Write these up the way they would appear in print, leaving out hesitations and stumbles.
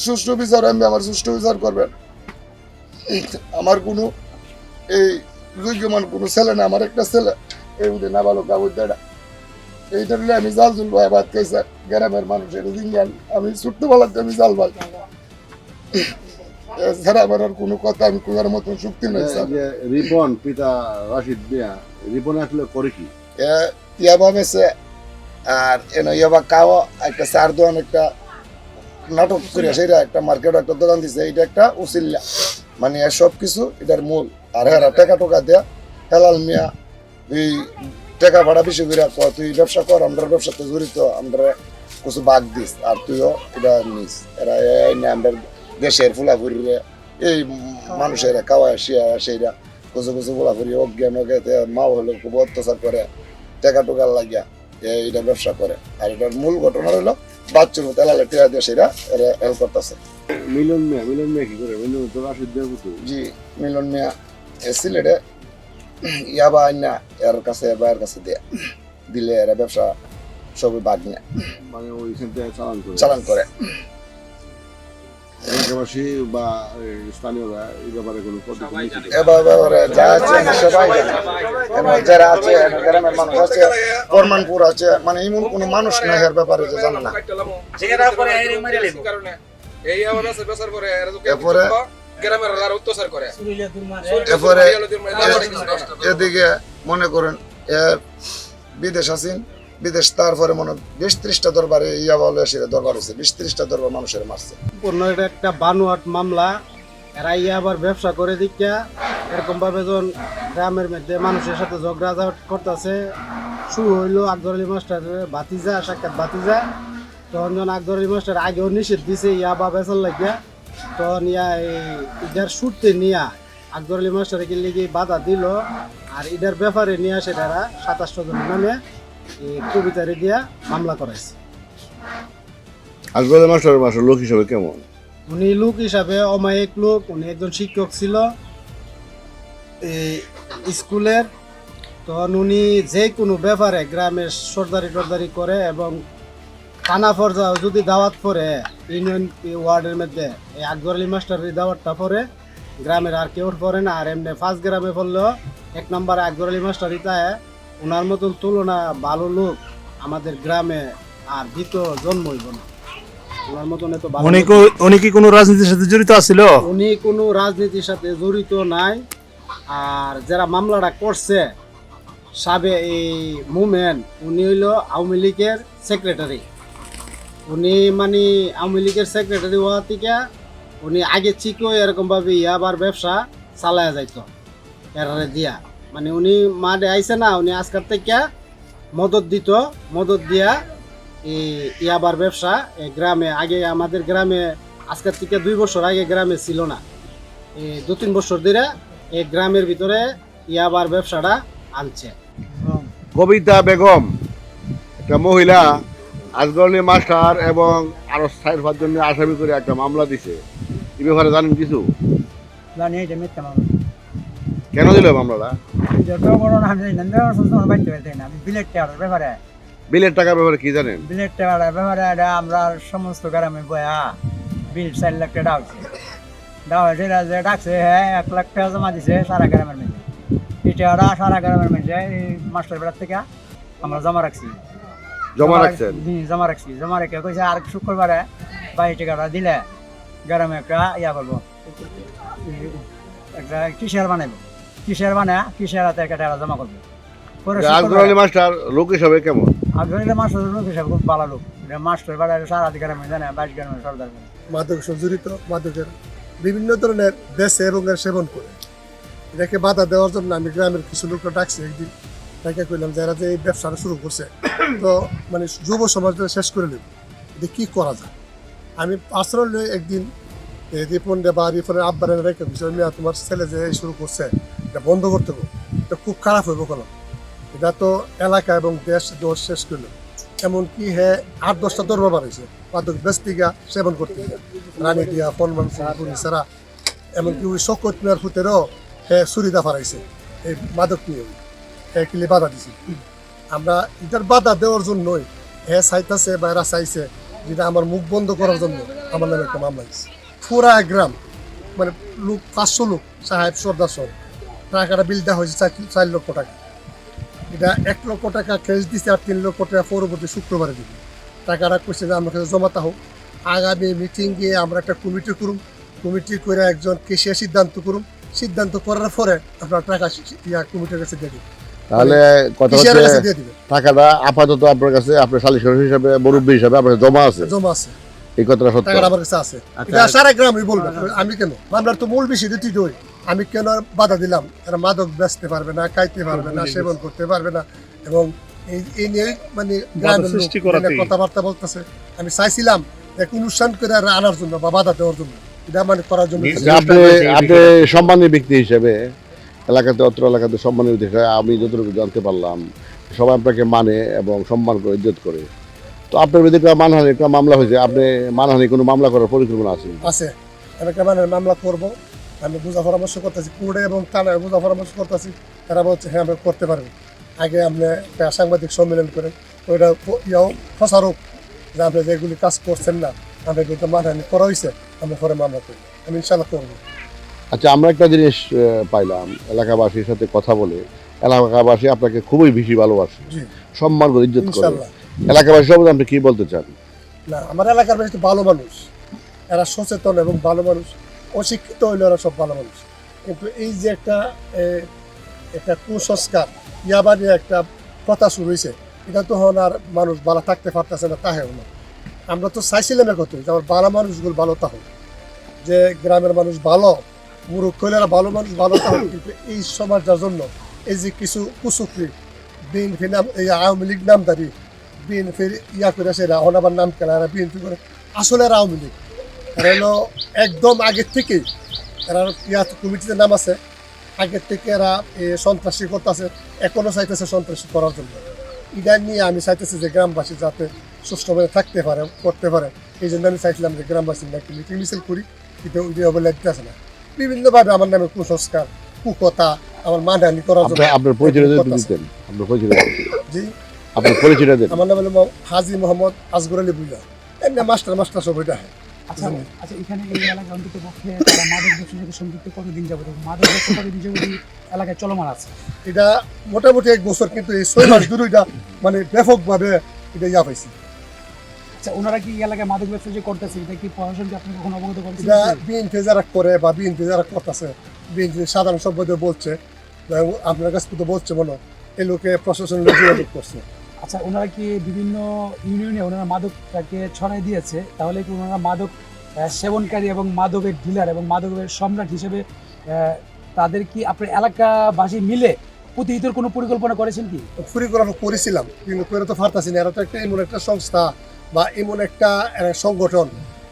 সুষ্ঠু বিচার আমি আমার সুষ্ঠু বিচার করবেন। আমার কোনো এই যোগ্যমান কোনো ছেলে না, আমার একটা ছেলে এই উঠে না ভালো কাগজ দেয়। এইটা হলে আমি জাল জুল ভাই বাদ খাইছে গ্রামের মানুষের দিন আমি ছোট্টবেলাতে আমি জাল ভাই এছাড়া আমার আর কোনো কথা আমি কোয়ার মতন শক্তি নাই স্যার। রিপন পিতা রাশিদ মিয়া রিপন আসলে করে কি? ইয়াবা বেছে আর ইয়াবা কাও একটা চার দোকান একটা নাটক করে সেটা একটা মার্কেট একটা দোকান দিছে, এটা একটা উচিল্লা মানে সব কিছু এটার মূল। আর এরা টাকা টোকা দেয়া হেলাল মিয়া এই টাকা ভাড়া বেশি করে তুই ব্যবসা কর, আমরা ব্যবসাতে জড়িত, আমরা কিছু বাঘ দিস আর তুইও এটা নিস। এরা আমরা দেশের ফুলাফুরি এই মানুষেরা খাওয়ায় শিয়া সেইরা কিছু কিছু ফুলাফুরি অজ্ঞান মা হলো খুব অত্যাচার করে টাকা টোকার লাগিয়া এইটা ব্যবসা করে। আর এটার মূল ঘটনা হলো বাচ্চুর মতো এলালে টিয়া দিয়ে সেটা এরা হেল্প করতেছে। মিলন মিয়া কি করে? মিলন তো রাশিদ মিয়া পুত্র। জি মিলন মিয়া সিলেটে ইয়াবা আইনা এর কাছে বাইরের কাছে দিলে এরা ব্যবসা সবই বাদ নিয়ে মানে ওইখান থেকে চালান করে। এলাকাবাসী বা স্থানীয়রা এই ব্যাপারে কোনো ব্যাপারে যা আছে সবাই জানে, যারা আছে গ্রামের মানুষ আছে, বর্মানপুর আছে, মানে এমন কোনো মানুষ নাই এর ব্যাপারে যে জানে না। এরপরে এদিকে মনে করেন বিদেশ আছেন, বিদেশ তারপরে মনে 20-30টা দরবারে ইয়া বলে এসে দরবার হয়েছে, 20-30টা দরবার মানুষের মারছে। এটা একটা বানোয়াট মামলা। এরা ইয়া আবার ব্যবসা করে দিকা এরকম ভাবে যখন গ্রামের মধ্যে মানুষের সাথে ঝগড়া করতেছে। শুরু হইলো আকবর আলী মাস্টারের ভাতিজা সাক্ষাৎ ভাতিজা, তখন যখন আকবর আলী মাস্টার আগেও নিষেধ দিছে ইয়া বা বেচার লাগিয়া, তখন ইয়া ইটার সুরতে নিয়া আকবর আলী মাস্টারকে লিগে বাধা দিল। আর ইটার ব্যাপারে নিয়ে আসে তারা 27 জনের নামে কবিতারে দিয়া মামলা করাইছে। আকবর আলী মাস্টার লোক হিসাবে কেমন? উনি লোক হিসাবে অমায়িক লোক। উনি একজন শিক্ষক ছিল স্কুলের। তখন উনি যে কোনো ব্যাপারে গ্রামের সর্দারি করে এবং থানা পর্যায়ে যদি দাওয়াত পড়ে ইউনিয়ন ওয়ার্ডের মধ্যে এই আকবর আলী মাস্টারের দাওয়াতটা পড়ে, গ্রামের আর কেউ পড়ে না। আর এমনি 5 গ্রামে পড়লেও 1 নম্বরে আকবর আলী মাস্টারই তাই। ওনার মতন তুলনা ভালো লোক আমাদের গ্রামে আর দ্বিতীয় জন্ম হইব না। ওনার মতন এত ভালো। উনি কি কোনো রাজনীতির সাথে জড়িত আছিল? উনি কোনো রাজনীতির সাথে জড়িত নাই। আর যারা মামলাটা করছে সাবে এই মুমেন, উনি হইল আওয়ামী লীগের সেক্রেটারি। উনি মানে আওয়ামী লীগের সেক্রেটারি হওয়া থেকে উনি আগে চিকো এরকমভাবে আবার ব্যবসা চালায়া যাইত এরারে দিয়া। মানে উনি মাঠে আইসে না, উনি আজকাল থেকে মদত দিত, মদত দিয়া ইয়াবার ব্যবসা গ্রামে আগে আমাদের গ্রামে আজকের থেকে 2 বছর আগে গ্রামে ছিল না। 2-3 বছর ধরে এই গ্রামের ভিতরে ইয়াবার ব্যবসাটা আনছে। কবিতা বেগম একটা মহিলা আকবর আলী মাস্টার এবং আরো 4-5 জনের আসামি করে একটা মামলা দিছে। এই ব্যাপারে জানেন কিছু? জানি এটা মিথ্যা মামলা। কেন দিল মামলাটা? যত বড় না আমি জানি না, সুন্দর বাইতে পারতে না। আমি বিলেট টাকার ব্যাপারে বিলের টাকার ব্যাপারে কি জানেন? বিলেট টাকার ব্যাপারে এটা আমরা সমস্ত গ্রামে বয়া বিল 4 লাখ টাকা ডাকছে। সেটা যে ডাকছে, হ্যাঁ 1 লাখ টাকা জমা দিছে সারা গ্রামের মধ্যে। এই টাকাটা সারা গ্রামের মধ্যে এই মাস্টার বেড়ার থেকে আমরা জমা রাখছি। জমা রাখছেন? জমা রাখছি। জমা রেখে কইছে আর শুক্রবারে 22 টাকাটা দিলে গ্রামে একটা ইয়া করবো, একটা কিসের বানাইবো, কিসের বানায় কিসের হাতে একটা টাকা জমা করবো। আকবর আলী মাস্টার লোক হিসাবে কেমন? আকবর আলী মাস্টার লোক হিসাবে খুব ভালো লোক। মাস্টার বাড়ায় সারা গ্রামে জানে, 22 গ্রামের সর্দার। মাদক জড়িত, মাদকের বিভিন্ন ধরনের দেশে এবং সেবন করে এটাকে বাধা দেওয়ার জন্য আমি গ্রামের কিছু লোকরা ডাকছি একদিন, তাকে কইলাম যারা যে এই ব্যবসাটা শুরু করছে তো মানে যুব সমাজটা শেষ করে নেব, এটা কী করা যায়। আমি পার্সোনালি একদিন রিপন বা রিপনের আব্বারের রেখে দিচ্ছি, তোমার ছেলে যে শুরু করছে এটা বন্ধ করতে হবে, এটা খুব খারাপ হইব কোনো, এটা তো এলাকা এবং দেশ দোষ শেষ করলো। এমনকি হ্যাঁ 8-10টা দরবার বাড়াইছে মাদক বেস্তিগা সেবন করতে রানী দিয়া ফলমান ছাড়া। এমনকি ওই শকত মিয়ার ফুতেরও হ্যাঁ সুরিদা ফারাইছে এই মাদক নিয়ে, হ্যাঁ কিলে বাধা দিছে। আমরা এটার বাধা দেওয়ার জন্যই হ্যাঁ চাইতেছে বা এরা চাইছে যেটা আমার মুখ বন্ধ করার জন্য আমার নামে একটা মামলা দিচ্ছে। পুরা গ্রাম মানে লোক 500 লোক সাহেব সর্দার সব টাকাটা বিল দেওয়া হয়েছে 4 লক্ষ টাকা। এটা 1 লক্ষ টাকা ক্যাশ দিচ্ছে আর 3 লক্ষ টাকা পরবর্তী শুক্রবারে দিবে। টাকাটা করছে যে আমার কাছে জমাতে হোক, আগামী মিটিংয়ে আমরা একটা কমিটি করুম, কমিটি করে একজন কেসিয়া সিদ্ধান্ত করুম, সিদ্ধান্ত করার পরে আপনার টাকা কমিটির কাছে দিয়ে দিবে, তাহলে কথা কেসিয়ারের কাছে হচ্ছে দিয়ে দিবে। টাকাটা আপাতত আপনার কাছে আপনার সালিশর হিসাবে মুরব্বী হিসাবে আপনার জমা আছে, জমা আছে, এই কথাটা সত্য। টাকাটা আমার কাছে আছে। এটা সারা গ্রামই বলবে, আমি কেন মামলার তো মূল বিষয় দুটি দই, আমি কেন বাধা দিলাম, এরা মাদক বেচতে পারবে না, খাইতে পারবে না, সেবন করতে পারবে না, এবং এই নিয়ে মানে গ্রামের লোক সৃষ্টি করাতেই। কথাবার্তা বলতেছে। আমি চাইছিলাম এক অনুষ্ঠান করে আনার জন্য বা বাধা দেওয়ার জন্য, এটা মানে করার জন্য। আচ্ছা, আপনি আপনি সম্মানী ব্যক্তি হিসেবে এলাকাতে অত্র এলাকাতে সম্মানী ব্যক্তি হিসেবে আমি যতটুকু জানতে পারলাম সবাই আপনাকে মানে এবং সম্মান করে ইজ্জত করে। তো আপনার বিরুদ্ধে একটা মানহানি একটা মামলা হয়েছে, আপনি মানহানি কোনো মামলা করার পরিকল্পনা আছে? আছে, আমি একটা মানে মামলা করবো, আমি বুঝা পরামর্শ করতেছি কোর্টে এবং থানায় বুঝা পরামর্শ করতেছি। তারা বলছে হ্যাঁ আমরা করতে পারবো, আগে আপনি একটা সাংবাদিক সম্মেলন করেন, ওইটা প্রচারক যে আপনি যেগুলি কাজ করছেন না, আমরা কিন্তু মানহানি করা হয়েছে, আমরা পরে মামলা করি, আমি ইনশাল্লাহ করবো। আচ্ছা, আমরা একটা জিনিস পাইলাম এলাকাবাসীর সাথে কথা বলে, এলাকাবাসী আপনাকে খুবই বেশি ভালোবাসে, জি সম্মান করে ইজ্জত করে। ইনশাল্লাহ। এলাকাবাসী সম্বন্ধে আপনি কি বলতে চান? না, আমার এলাকার বেশি ভালো মানুষ, এরা সচেতন এবং ভালো মানুষ, অশিক্ষিত হইলে এরা সব ভালো মানুষ। কিন্তু এই যে একটা কুসংস্কার ইয়াবা নিয়ে একটা কথা শুরু হয়েছে, এটা তো হন আর মানুষ ভালো থাকতে পারতেছে না, তাহেও না। আমরা তো চাইছিলাম একত্রে যে আমার ভালো মানুষগুলো ভালো থাকুক, যে গ্রামের মানুষ ভালো, মুরুখ হইলেরা ভালো মানুষ ভালো থাকুক। কিন্তু এই সমাজটার জন্য এই যে কিছু কুচুকরি বিএনপি নাম, এই আওয়ামী লীগ নামদারি বিএনপির করে সেরা অনাবার নাম খেলা, এরা বিএনপি করে, আসলে এরা আওয়ামী লীগ। এরা হলো একদম আগের থেকেই এরা কমিটিতে নাম আছে, আগের থেকে এরা সন্ত্রাসী করতেছে, এখনো চাইতেছে সন্ত্রাসী করার জন্য। এটা নিয়ে আমি চাইতেছি যে গ্রামবাসী যাতে সুষ্ঠুভাবে থাকতে পারে, করতে পারে। এই জন্য আমি চাইছিলাম যে গ্রামবাসীর একটি মিটিং মিছিল করি, কিন্তু ওই যে লাগতে আসে না। বিভিন্নভাবে আমার নামে কুসংস্কার, কুকথা, আমার মানহানি করার জন্য। আপনার পরিচয় দিতেন, আপনার পরিচয় জি, আপনার পরিচয় দেন। আমার নাম হলো হাজি মোহাম্মদ আসগর আলী বুইয়া, এমনি মাস্টার সব এটা। আচ্ছা আচ্ছা, এখানে এই এলাকায় অন্তত পক্ষে তারা মাদক ব্যবসার সাথে সম্পৃক্ত কতদিন যাবত, মাদক ব্যবসা কতদিন যাবত এলাকায় চলমান আছে? এটা মোটামুটি 1 বছর, কিন্তু এই 6 মাস ধরে এটা মানে ব্যাপকভাবে এটা ইয়া পাইছে। আচ্ছা, ওনারা কি এই এলাকায় মাদক ব্যবসা যে করতেছে, এটা কি প্রশাসনকে আপনি কখনো অবগত করেছেন? এটা বিএনপি যারা করে বা বিএনপি যারা করতেছে, বিএনপি সাধারণ সম্পাদক বলছে, আপনার কাছে তো বলছে মনে হয়, এই লোকে প্রশাসনের যোগাযোগ করছে। আচ্ছা, ওনারা কি বিভিন্ন ইউনিয়নে ওনারা মাদকটাকে ছড়াই দিয়েছে, তাহলে কি ওনারা মাদক সেবনকারী এবং মাদকের ডিলার এবং মাদকের সম্রাট হিসেবে তাদের কি আপনার এলাকাবাসী মিলে প্রতিহিতের কোনো পরিকল্পনা করেছেন কি? পরিকল্পনা করেছিলাম, কিন্তু করে তো পারতাছি না। এরা তো একটা এমন একটা সংস্থা বা এমন একটা সংগঠন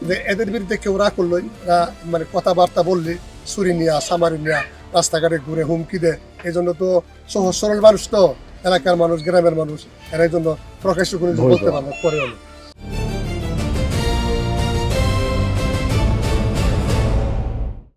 যে এদের বিরুদ্ধে কেউ রাগ করলো, মানে কথাবার্তা বললে ছুরি নিয়া সামারি নিয়া রাস্তাঘাটে ঘুরে হুমকি দেয়। এই জন্য তো সহজ সরল মানুষ, তো এলাকার মানুষ, গ্রামের মানুষ, এরা এই জন্য প্রকাশ্য করে বলতে পারে না, করে হলো।